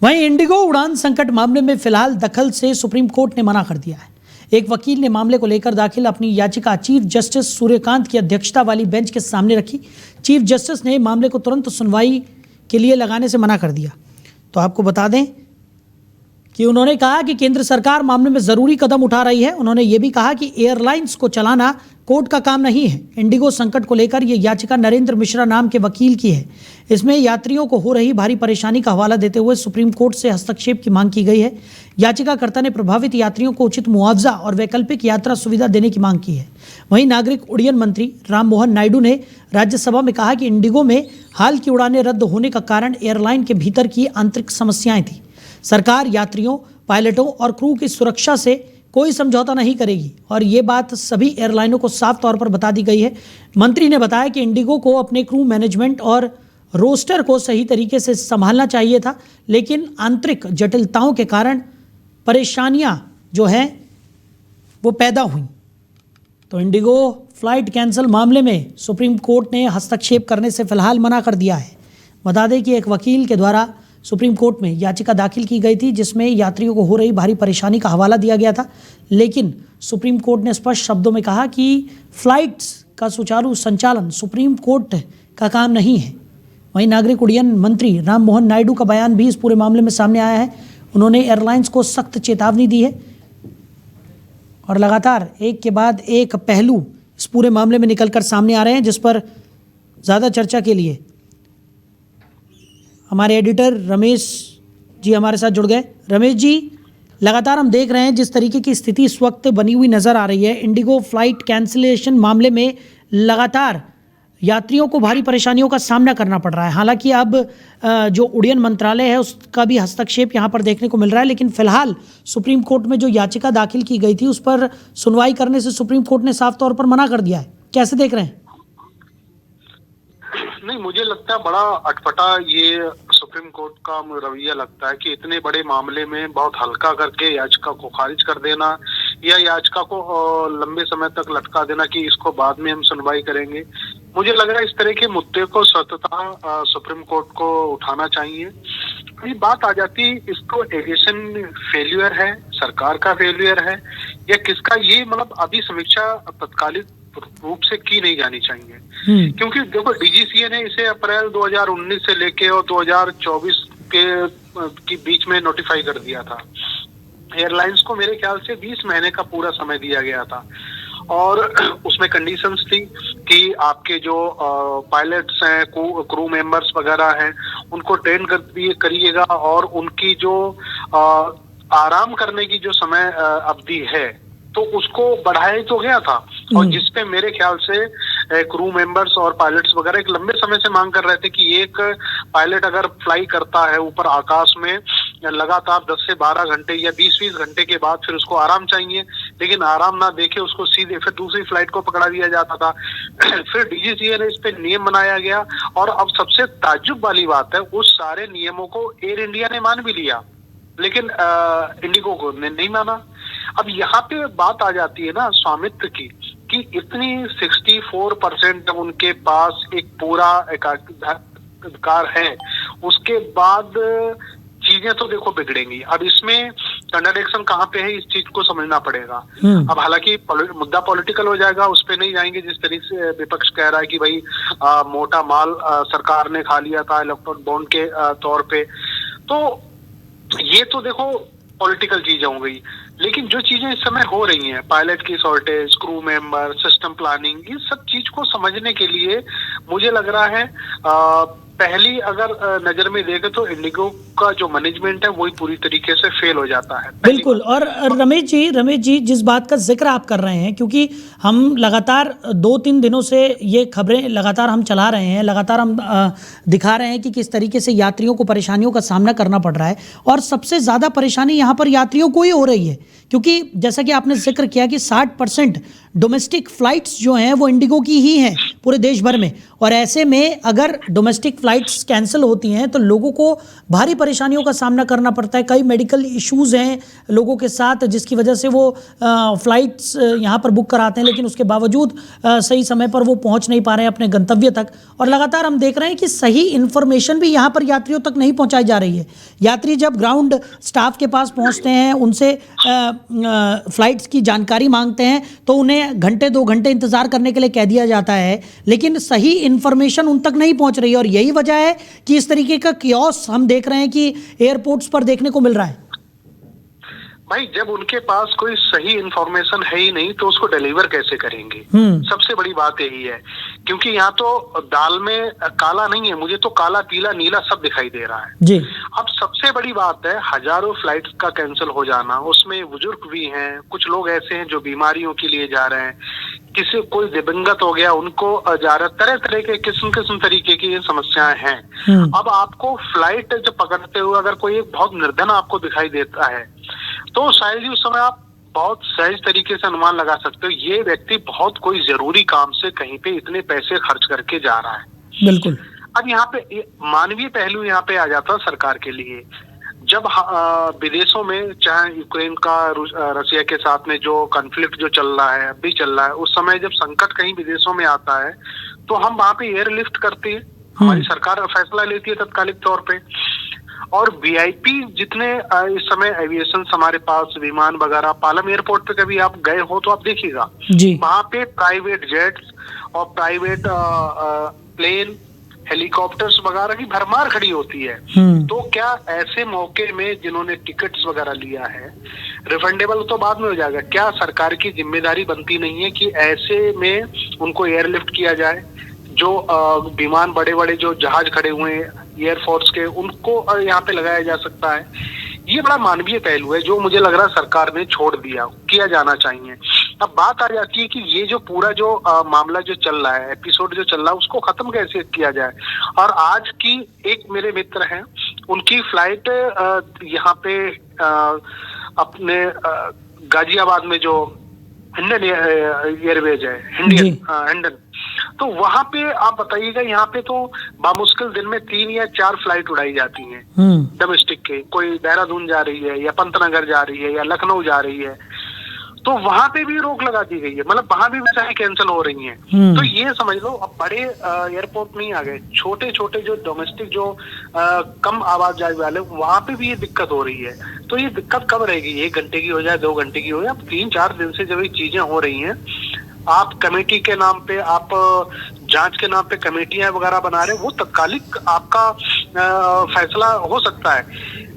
वहीं इंडिगो उड़ान संकट मामले में फिलहाल दखल से सुप्रीम कोर्ट ने मना कर दिया है। एक वकील ने मामले को लेकर दाखिल अपनी याचिका चीफ जस्टिस सूर्यकांत की अध्यक्षता वाली बेंच के सामने रखी। चीफ जस्टिस ने मामले को तुरंत सुनवाई के लिए लगाने से मना कर दिया। तो आपको बता दें कि उन्होंने कहा कि केंद्र सरकार मामले में ज़रूरी कदम उठा रही है। उन्होंने ये भी कहा कि एयरलाइंस को चलाना कोर्ट का काम नहीं है। इंडिगो संकट को लेकर ये याचिका नरेंद्र मिश्रा नाम के वकील की है। इसमें यात्रियों को हो रही भारी परेशानी का हवाला देते हुए सुप्रीम कोर्ट से हस्तक्षेप की मांग की गई है। याचिकाकर्ता ने प्रभावित यात्रियों को उचित मुआवजा और वैकल्पिक यात्रा सुविधा देने की मांग की है। वहीं नागरिक उड्डयन मंत्री राममोहन नायडू ने राज्यसभा में कहा कि इंडिगो में हाल की उड़ानें रद्द होने का कारण एयरलाइन के भीतर की आंतरिक समस्याएं थी। सरकार यात्रियों, पायलटों और क्रू की सुरक्षा से कोई समझौता नहीं करेगी और ये बात सभी एयरलाइनों को साफ तौर पर बता दी गई है। मंत्री ने बताया कि इंडिगो को अपने क्रू मैनेजमेंट और रोस्टर को सही तरीके से संभालना चाहिए था, लेकिन आंतरिक जटिलताओं के कारण परेशानियां जो हैं वो पैदा हुई। तो इंडिगो फ्लाइट कैंसिल मामले में सुप्रीम कोर्ट ने हस्तक्षेप करने से फिलहाल मना कर दिया है। बता दें कि एक वकील के द्वारा सुप्रीम कोर्ट में याचिका दाखिल की गई थी जिसमें यात्रियों को हो रही भारी परेशानी का हवाला दिया गया था, लेकिन सुप्रीम कोर्ट ने स्पष्ट शब्दों में कहा कि फ्लाइट्स का सुचारू संचालन सुप्रीम कोर्ट का काम नहीं है। वहीं नागरिक उड्डयन मंत्री राममोहन नायडू का बयान भी इस पूरे मामले में सामने आया है। उन्होंने एयरलाइंस को सख्त चेतावनी दी है और लगातार एक के बाद एक पहलू इस पूरे मामले में निकलकर सामने आ रहे हैं, जिस पर ज़्यादा चर्चा के लिए हमारे एडिटर रमेश जी हमारे साथ जुड़ गए। रमेश जी, लगातार हम देख रहे हैं जिस तरीके की स्थिति इस वक्त बनी हुई नज़र आ रही है। इंडिगो फ्लाइट कैंसिलेशन मामले में लगातार यात्रियों को भारी परेशानियों का सामना करना पड़ रहा है। हालांकि अब जो उड्डयन मंत्रालय है उसका भी हस्तक्षेप यहाँ पर देखने को मिल रहा है, लेकिन फिलहाल सुप्रीम कोर्ट में जो याचिका दाखिल की गई थी उस पर सुनवाई करने से सुप्रीम कोर्ट ने साफ तौर पर मना कर दिया है। कैसे देख रहे हैं? नहीं, मुझे लगता है बड़ा अटपटा ये सुप्रीम कोर्ट का रवैया लगता है कि इतने बड़े मामले में बहुत हल्का करके याचिका को खारिज कर देना या याचिका को लंबे समय तक लटका देना कि इसको बाद में हम सुनवाई करेंगे। मुझे लग रहा है इस तरह के मुद्दे को स्वतः सुप्रीम कोर्ट को उठाना चाहिए। ये बात आ जाती, इसको एविएशन फेल्यूर है, सरकार का फेल्यूर है या किसका, ये मतलब अभी समीक्षा तत्कालिक रूप से की नहीं जानी चाहिए। क्योंकि देखो, डीजीसीए ने इसे अप्रैल 2019 से लेके और 2024 के बीच में नोटिफाई कर दिया था। एयरलाइंस को मेरे ख्याल से 20 महीने का पूरा समय दिया गया था और उसमें कंडीशंस थी कि आपके जो पायलट्स हैं, क्रू मेंबर्स वगैरह हैं, उनको ट्रेन करिएगा और उनकी जो आराम करने की जो समय अवधि है तो उसको बढ़ाया तो गया था। और जिसपे मेरे ख्याल से क्रू मेंबर्स और पायलट्स वगैरह एक लंबे समय से मांग कर रहे थे कि एक पायलट अगर फ्लाई करता है ऊपर आकाश में लगातार 10 से 12 घंटे या 20-20 घंटे के बाद फिर उसको आराम चाहिए, लेकिन आराम ना देके उसको सीधे फिर दूसरी फ्लाइट को पकड़ा दिया जाता था। फिर डीजीसीए ने इस पे नियम बनाया गया और अब सबसे ताज्जुब वाली बात है, उस सारे नियमों को एयर इंडिया ने मान भी लिया, लेकिन इंडिगो को ने नहीं माना। अब यहाँ पे बात आ जाती है ना स्वामित्व की, कि इतनी 64% जब उनके पास एक पूरा अधिकार है, उसके बाद चीजें तो देखो बिगड़ेंगी। अब इसमें कंट्राडिक्शन कहाँ पे है, इस चीज को समझना पड़ेगा। अब हालांकि मुद्दा पॉलिटिकल हो जाएगा, उस पे नहीं जाएंगे। जिस तरीके से विपक्ष कह रहा है कि भाई मोटा माल सरकार ने खा लिया था इलेक्ट्रॉन बॉन्ड के तौर पे, तो ये तो देखो पॉलिटिकल चीजें हो गई। लेकिन जो चीजें इस समय हो रही हैं, पायलट की shortage, crew member, system planning, इस सब चीज को समझने के लिए मुझे लग रहा है पहली अगर नजर में देखें तो इंडिगो का जो मैनेजमेंट है वही पूरी तरीके से फेल हो जाता है। बिल्कुल। और रमेश जी जिस बात का जिक्र आप कर रहे हैं, क्योंकि हम लगातार 2-3 दिनों से ये खबरें लगातार हम चला रहे हैं, लगातार हम दिखा रहे हैं कि किस तरीके से यात्रियों को परेशानियों का सामना करना पड़ रहा है और सबसे ज़्यादा परेशानी यहाँ पर यात्रियों को ही हो रही है, क्योंकि जैसा कि आपने जिक्र किया कि 60% डोमेस्टिक फ्लाइट्स जो हैं वो इंडिगो की ही हैं पूरे देश भर में, और ऐसे में अगर डोमेस्टिक फ्लाइट्स कैंसिल होती हैं तो लोगों को भारी परेशानियों का सामना करना पड़ता है। कई मेडिकल इश्यूज़ हैं लोगों के साथ जिसकी वजह से वो फ्लाइट्स यहाँ पर बुक कराते हैं, लेकिन उसके बावजूद सही समय पर वो पहुँच नहीं पा रहे हैं अपने गंतव्य तक। और लगातार हम देख रहे हैं कि सही इन्फॉर्मेशन भी यहाँ पर यात्रियों तक नहीं पहुँचाई जा रही है। यात्री जब ग्राउंड स्टाफ के पास पहुँचते हैं, उनसे फ्लाइट्स की जानकारी मांगते हैं तो उन्हें घंटे 2 घंटे इंतज़ार करने के लिए कह दिया जाता है, लेकिन सही इन्फॉर्मेशन उन तक नहीं पहुंच रही है। और यही वजह है कि इस तरीके का कियोस हम देख रहे हैं कि एयरपोर्ट्स पर देखने को मिल रहा है। भाई, जब उनके पास कोई सही इंफॉर्मेशन है ही नहीं तो उसको डिलीवर कैसे करेंगे? सबसे बड़ी बात यही है, क्योंकि यहाँ तो दाल में काला नहीं है, मुझे तो काला पीला नीला सब दिखाई दे रहा है जी। अब सबसे बड़ी बात है, हजारों फ्लाइट्स का कैंसिल हो जाना, उसमें बुजुर्ग भी हैं, कुछ लोग ऐसे हैं जो बीमारियों के लिए जा रहे हैं, किसी कोई दिवंगत हो गया उनको जा रहा, तरह तरह के किस्म तरीके की ये समस्याएं हैं। अब आपको फ्लाइट जब पकड़ते हुए अगर कोई एक बहुत निर्धन आपको दिखाई देता है तो शायद ही उस समय आप बहुत सहज तरीके से अनुमान लगा सकते हो ये व्यक्ति बहुत कोई जरूरी काम से कहीं पे इतने पैसे खर्च करके जा रहा है। बिल्कुल। अब यहाँ पे मानवीय पहलू यहाँ पे आ जाता है सरकार के लिए। जब विदेशों में चाहे यूक्रेन का रसिया के साथ में जो कॉन्फ्लिक्ट जो चल रहा है, अभी चल रहा है, उस समय जब संकट कहीं विदेशों में आता है तो हम वहां पे एयरलिफ्ट करते हैं, हमारी सरकार फैसला लेती है तत्कालिक तौर पे। और वीआईपी जितने इस समय एविएशन हमारे पास विमान वगैरह, पालम एयरपोर्ट पे कभी आप गए हो तो आप देखिएगा वहां पे प्राइवेट जेट्स और प्राइवेट प्लेन, हेलीकॉप्टर्स वगैरह की भरमार खड़ी होती है। तो क्या ऐसे मौके में जिन्होंने टिकट्स वगैरह लिया है, रिफंडेबल तो बाद में हो जाएगा, क्या सरकार की जिम्मेदारी बनती नहीं है कि ऐसे में उनको एयरलिफ्ट किया जाए? जो विमान बड़े बड़े जो जहाज खड़े हुए हैं एयरफोर्स के, उनको यहाँ पे लगाया जा सकता है। ये बड़ा मानवीय पहलू है जो मुझे लग रहा है सरकार ने छोड़ दिया, किया जाना चाहिए। अब बात आ जाती है कि ये जो पूरा जो मामला जो चल रहा है, एपिसोड जो चल रहा है, उसको खत्म कैसे किया जाए। और आज की एक मेरे मित्र हैं, उनकी फ्लाइट यहाँ पे अपने गाजियाबाद में जो इंडियन एयरवेज है, हिंडन, तो वहां पे आप बताइएगा, यहाँ पे तो बामुश्किल दिन में 3 या 4 फ्लाइट उड़ाई जाती हैं डोमेस्टिक के। कोई देहरादून जा रही है या पंतनगर जा रही है या लखनऊ जा रही है, तो वहां पे भी रोक लगा दी गई है, मतलब वहां भी मिसाइलें कैंसिल हो रही हैं। तो ये समझ लो अब बड़े एयरपोर्ट नहीं आ गए, छोटे छोटे जो डोमेस्टिक जो कम आवाजाही वाले, वहां पे भी ये दिक्कत हो रही है। तो ये दिक्कत कब रहेगी? 1 घंटे की हो जाए, 2 घंटे की हो जाए, अब 3-4 दिन से जब ये चीजें हो रही हैं, आप कमेटी के नाम पे, आप जांच के नाम पे कमेटियां वगैरह बना रहे, वो तत्कालिक आपका फैसला हो सकता है,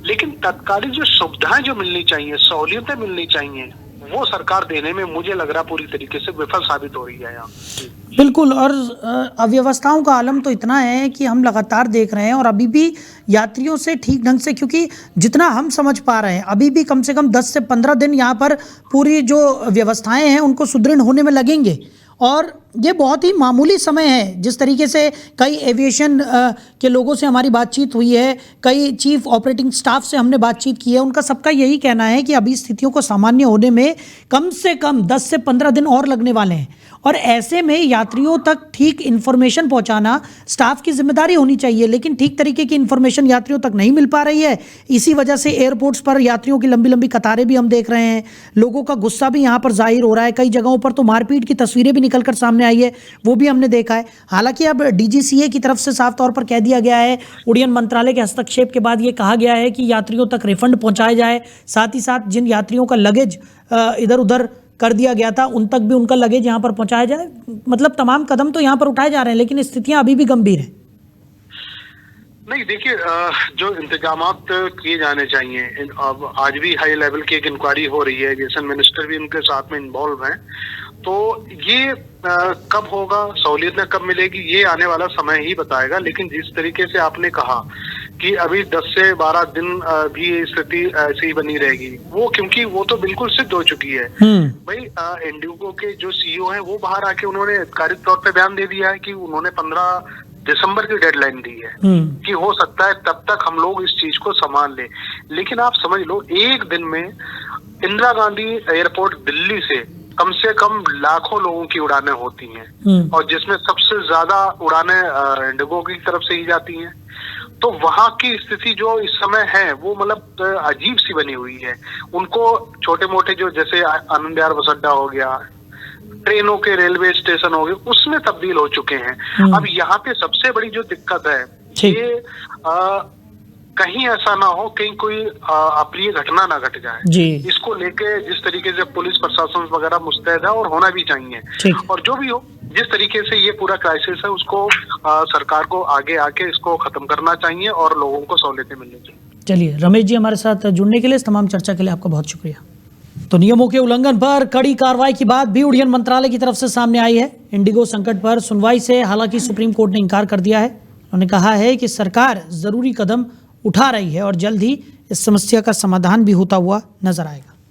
लेकिन तत्कालिक जो सुविधाएं जो मिलनी चाहिए, सहूलियतें मिलनी चाहिए, वो सरकार देने में मुझे लग रहा पूरी तरीके से विफल साबित हो रही है यहाँ। बिल्कुल। और अव्यवस्थाओं का आलम तो इतना है कि हम लगातार देख रहे हैं, और अभी भी यात्रियों से ठीक ढंग से, क्योंकि जितना हम समझ पा रहे हैं अभी भी कम से कम 10 से 15 दिन यहाँ पर पूरी जो व्यवस्थाएं हैं उनको सुदृढ़ होने में लगेंगे। और ये बहुत ही मामूली समय है। जिस तरीके से कई एविएशन के लोगों से हमारी बातचीत हुई है, कई चीफ ऑपरेटिंग स्टाफ से हमने बातचीत की है, उनका सबका यही कहना है कि अभी स्थितियों को सामान्य होने में कम से कम 10 से 15 दिन और लगने वाले हैं। और ऐसे में यात्रियों तक ठीक इन्फॉर्मेशन पहुंचाना स्टाफ की जिम्मेदारी होनी चाहिए, लेकिन ठीक तरीके की इन्फॉर्मेशन यात्रियों तक नहीं मिल पा रही है। इसी वजह से एयरपोर्ट्स पर यात्रियों की लंबी लंबी कतारें भी हम देख रहे हैं, लोगों का गुस्सा भी यहाँ पर जाहिर हो रहा है। कई जगहों पर तो मारपीट की तस्वीरें भी निकलकर सामने आई है, वो भी हमने देखा है। हालांकि अब डीजीसीए की तरफ से साफ तौर पर कह दिया गया है, उड्डयन मंत्रालय के हस्तक्षेप के बाद ये कहा गया है कि यात्रियों तक रिफंड पहुँचाया जाए, साथ ही साथ जिन यात्रियों का लगेज इधर उधर कर दिया गया था उन तक भी उनका लगेज यहाँ पर पहुंचाया जाए। मतलब तमाम कदम तो यहाँ पर उठाए जा रहे हैं, लेकिन स्थितियां अभी भी गंभीर हैं। नहीं, देखिए, जो इंतजामात किए जाने चाहिए, अब आज भी हाई लेवल की एक इंक्वायरी हो रही है, एविएशन मिनिस्टर भी उनके साथ में इन्वॉल्व हैं, तो ये कब होगा, सहूलियतें कब मिलेगी, ये आने वाला समय ही बताएगा। लेकिन जिस तरीके से आपने कहा कि अभी 10 से 12 दिन भी स्थिति ऐसी ही बनी रहेगी, वो क्योंकि वो तो बिल्कुल सिद्ध हो चुकी है। भाई, इंडिगो के जो सीईओ हैं वो बाहर आके उन्होंने आधिकारिक तौर पे बयान दे दिया है कि उन्होंने 15 दिसंबर की डेडलाइन दी है कि हो सकता है तब तक हम लोग इस चीज को संभाल लें। लेकिन आप समझ लो, एक दिन में इंदिरा गांधी एयरपोर्ट दिल्ली से कम से कम लाखों लोगों की उड़ानें होती हैं और जिसमें सबसे ज्यादा उड़ानें इंडिगो की तरफ से ही जाती हैं। तो वहां की स्थिति जो इस समय है वो मतलब अजीब सी बनी हुई है। उनको छोटे मोटे जो जैसे आनंद विहार बस अड्डा हो गया, ट्रेनों के रेलवे स्टेशन हो गए, उसमें तब्दील हो चुके हैं। अब यहाँ पे सबसे बड़ी जो दिक्कत है ये कहीं ऐसा ना हो कहीं कोई अप्रिय घटना ना घट जाए जी। इसको लेके जिस तरीके से पुलिस प्रशासन वगैरह मुस्तैद है और होना भी चाहिए। और जो भी हो, जिस तरीके से ये पूरा क्राइसिस है उसको सरकार को आगे आके इसको खत्म करना चाहिए और लोगों को सहूलियतें मिलनी चाहिए। चलिए रमेश जी, हमारे साथ जुड़ने के लिए, इस तमाम चर्चा के लिए आपका बहुत शुक्रिया। तो नियमों के उल्लंघन पर कड़ी कार्रवाई की बात भी उड्डयन मंत्रालय की तरफ से सामने आई है। इंडिगो संकट पर सुनवाई से हालांकि सुप्रीम कोर्ट ने इनकार कर दिया है। उन्होंने कहा है कि सरकार जरूरी कदम उठा रही है और जल्द ही इस समस्या का समाधान भी होता हुआ नजर आएगा।